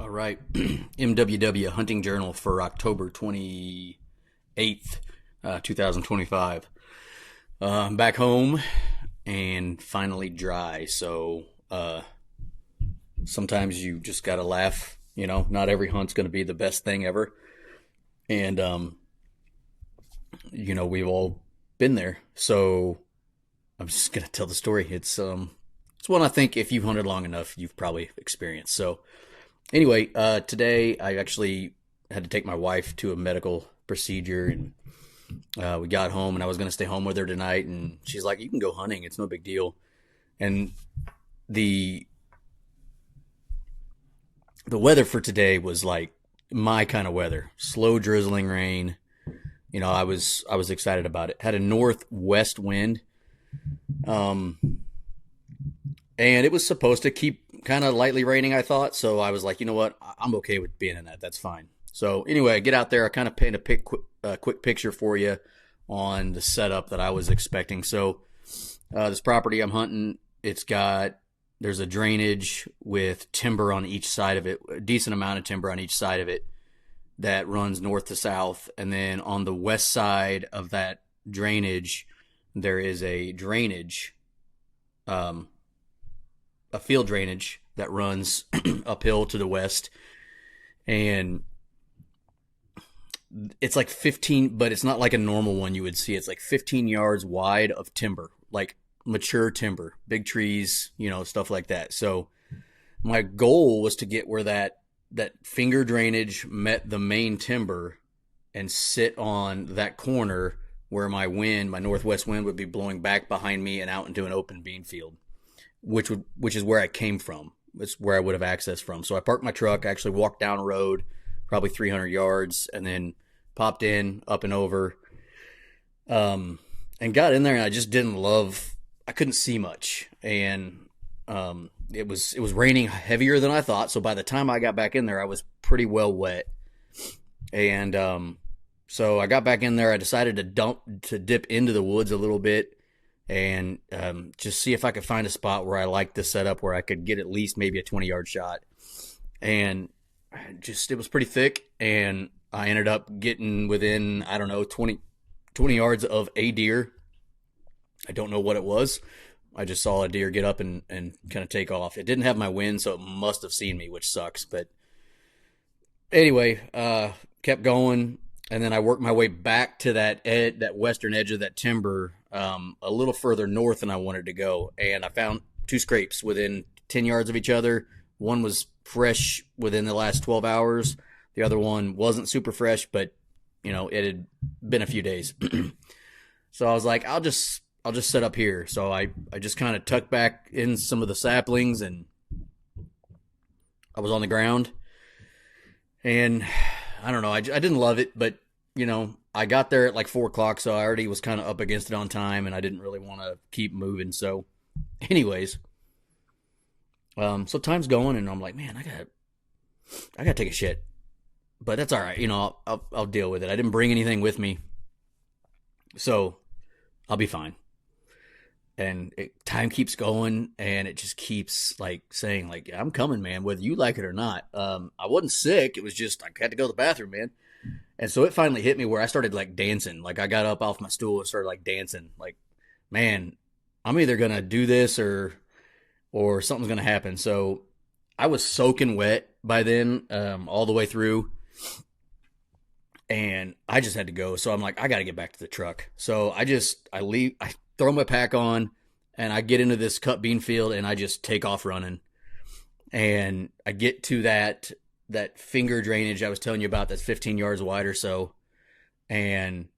All right. MWW Hunting Journal for October 28th, 2025. I'm back home and finally dry. So sometimes you just got to laugh. You know, not every hunt's going to be the best thing ever. And, we've all been there. So I'm just going to tell the story. It's one I think if you've hunted long enough, you've probably experienced. So, anyway, today I actually had to take my wife to a medical procedure, and we got home, and I was going to stay home with her tonight, and she's like, "You can go hunting; it's no big deal." And the the weather for today was like my kind of weather, slow drizzling rain. I was excited about it. Had a northwest wind, um, and it was supposed to keep kind of lightly raining, I thought. So I was like, you know what? I'm okay with being in that. That's fine. So anyway, I get out there. I kind of paint a quick picture for you on the setup that I was expecting. So this property I'm hunting, there's a drainage with timber on each side of it, a decent amount of timber on each side of it that runs north to south. And then on the west side of that drainage, there is a drainage, a field drainage that runs uphill to the west, and it's like 15, but it's not like a normal one you would see. It's like 15 yards wide of timber, like mature timber, big trees, stuff like that. So my goal was to get where that finger drainage met the main timber and sit on that corner where my northwest wind would be blowing back behind me and out into an open bean field, which is where I came from. It's where I would have access from. So I parked my truck, actually walked down a road, probably 300 yards, and then popped in, up and over, and got in there. And I just I couldn't see much, and it was raining heavier than I thought. So by the time I got back in there, I was pretty well wet, and so I got back in there. I decided to dip into the woods a little bit, and just see if I could find a spot where I liked the setup where I could get at least maybe a 20-yard shot. And it was pretty thick, and I ended up getting within, I don't know, 20 yards of a deer. I don't know what it was. I just saw a deer get up and kind of take off. It didn't have my wind, so it must have seen me, which sucks. But anyway, kept going, and then I worked my way back to that western edge of that timber, a little further north than I wanted to go. And I found two scrapes within 10 yards of each other. One was fresh within the last 12 hours. The other one wasn't super fresh, but it had been a few days. So I was like, I'll just set up here. So I just kind of tucked back in some of the saplings, and I was on the ground. And I don't know, I didn't love it, but I got there at like 4 o'clock, so I already was kind of up against it on time, and I didn't really want to keep moving. So anyways, so time's going, and I'm like, man, I gotta take a shit, but that's all right. I'll deal with it. I didn't bring anything with me, so I'll be fine. And time keeps going, and it just keeps like saying, like, I'm coming, man, whether you like it or not. I wasn't sick. It was just, I had to go to the bathroom, man. And so it finally hit me where I started like dancing. Like I got up off my stool and started like dancing. Like, man, I'm either going to do this or something's going to happen. So I was soaking wet by then, all the way through, and I just had to go. So I'm like, I got to get back to the truck. So I leave, I throw my pack on, and I get into this cut bean field, and I just take off running. And I get to that finger drainage I was telling you about that's 15 yards wide or so, and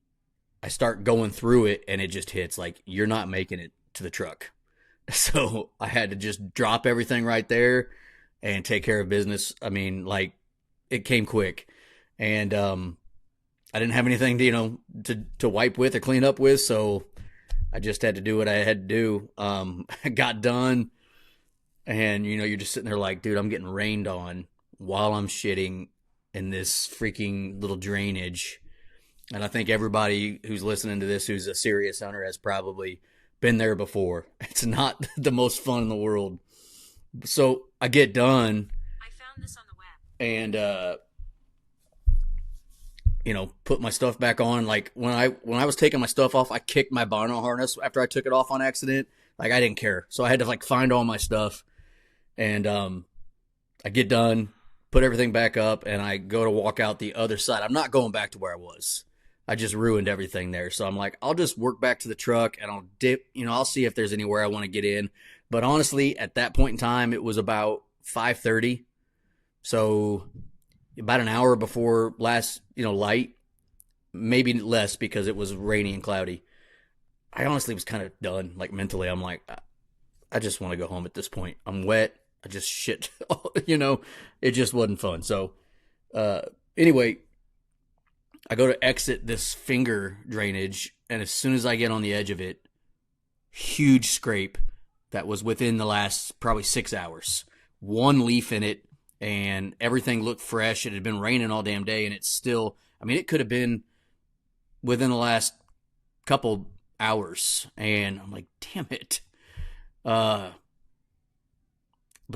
I start going through it, and it just hits like, you're not making it to the truck. So I had to just drop everything right there and take care of business. I mean, like, it came quick, and I didn't have anything to wipe with or clean up with, so I just had to do what I had to do. I got done, and you're just sitting there like, dude, I'm getting rained on while I'm shitting in this freaking little drainage. And I think everybody who's listening to this who's a serious hunter has probably been there before. It's not the most fun in the world. So I get done. I found this on the web. and put my stuff back on. Like when I was taking my stuff off, I kicked my bino harness after I took it off on accident. Like I didn't care, so I had to like find all my stuff, and I get done, put everything back up, and I go to walk out the other side. I'm not going back to where I was. I just ruined everything there. So I'm like, I'll just work back to the truck and I'll dip, I'll see if there's anywhere I want to get in. But honestly, at that point in time, it was about 5:30. So about an hour before last, light, maybe less because it was rainy and cloudy. I honestly was kind of done, like mentally. I'm like, I just want to go home at this point. I'm wet. I just shit, it just wasn't fun. So, anyway, I go to exit this finger drainage, and as soon as I get on the edge of it, huge scrape that was within the last probably 6 hours. One leaf in it, and everything looked fresh. It had been raining all damn day, and it's still, it could have been within the last couple hours. And I'm like, damn it. But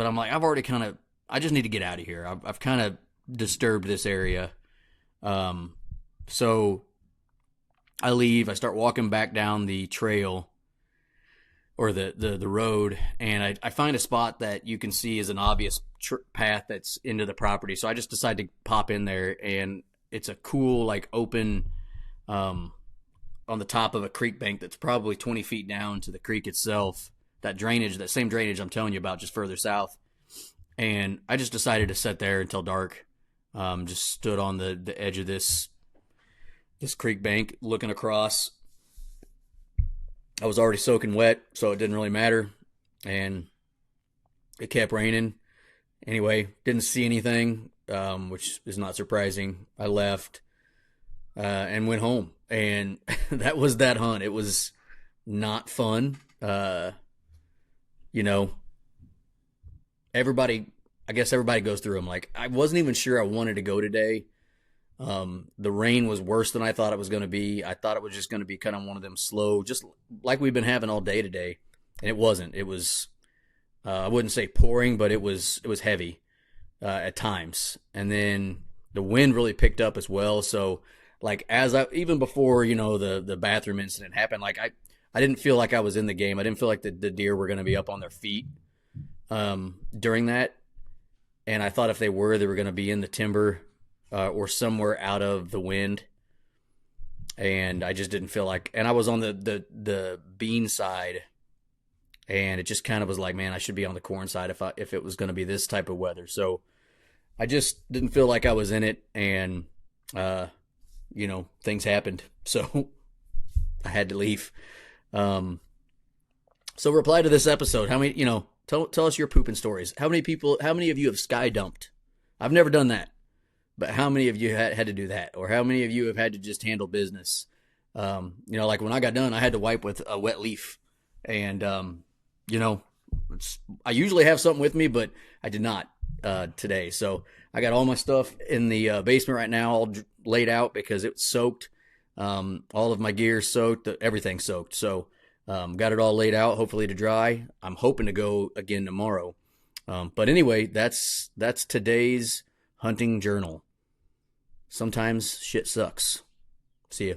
I'm like, I just need to get out of here. I've kind of disturbed this area. So I leave, I start walking back down the trail or the road, and I find a spot that you can see is an obvious path that's into the property. So I just decide to pop in there, and it's a cool, like open, on the top of a creek bank that's probably 20 feet down to the creek itself. That same drainage I'm telling you about, just further south. And I just decided to sit there until dark. Just stood on the edge of this creek bank looking across. I was already soaking wet, so it didn't really matter. And it kept raining. Anyway, didn't see anything, which is not surprising. I left and went home. And that was that hunt. It was not fun. I guess everybody goes through them. Like, I wasn't even sure I wanted to go today. The rain was worse than I thought it was going to be. I thought it was just going to be kind of one of them slow, just like we've been having all day today. And it wasn't. It was, I wouldn't say pouring, but it was heavy, at times. And then the wind really picked up as well. So like, even before, the bathroom incident happened, like I didn't feel like I was in the game. I didn't feel like the deer were going to be up on their feet, during that. And I thought if they were going to be in the timber, or somewhere out of the wind. And I just didn't feel like, and I was on the bean side, and it just kind of was like, man, I should be on the corn side if it was going to be this type of weather. So I just didn't feel like I was in it, and things happened. So I had to leave. So reply to this episode. How many, tell us your pooping stories. How many of you have sky dumped? I've never done that. But how many of you had to do that? Or how many of you have had to just handle business? Like when I got done, I had to wipe with a wet leaf. And, I usually have something with me, but I did not today. So I got all my stuff in the basement right now, all laid out because it's soaked. All of my gear soaked, everything soaked. So got it all laid out, hopefully to dry. I'm hoping to go again tomorrow. But anyway, that's today's hunting journal. Sometimes shit sucks. See ya.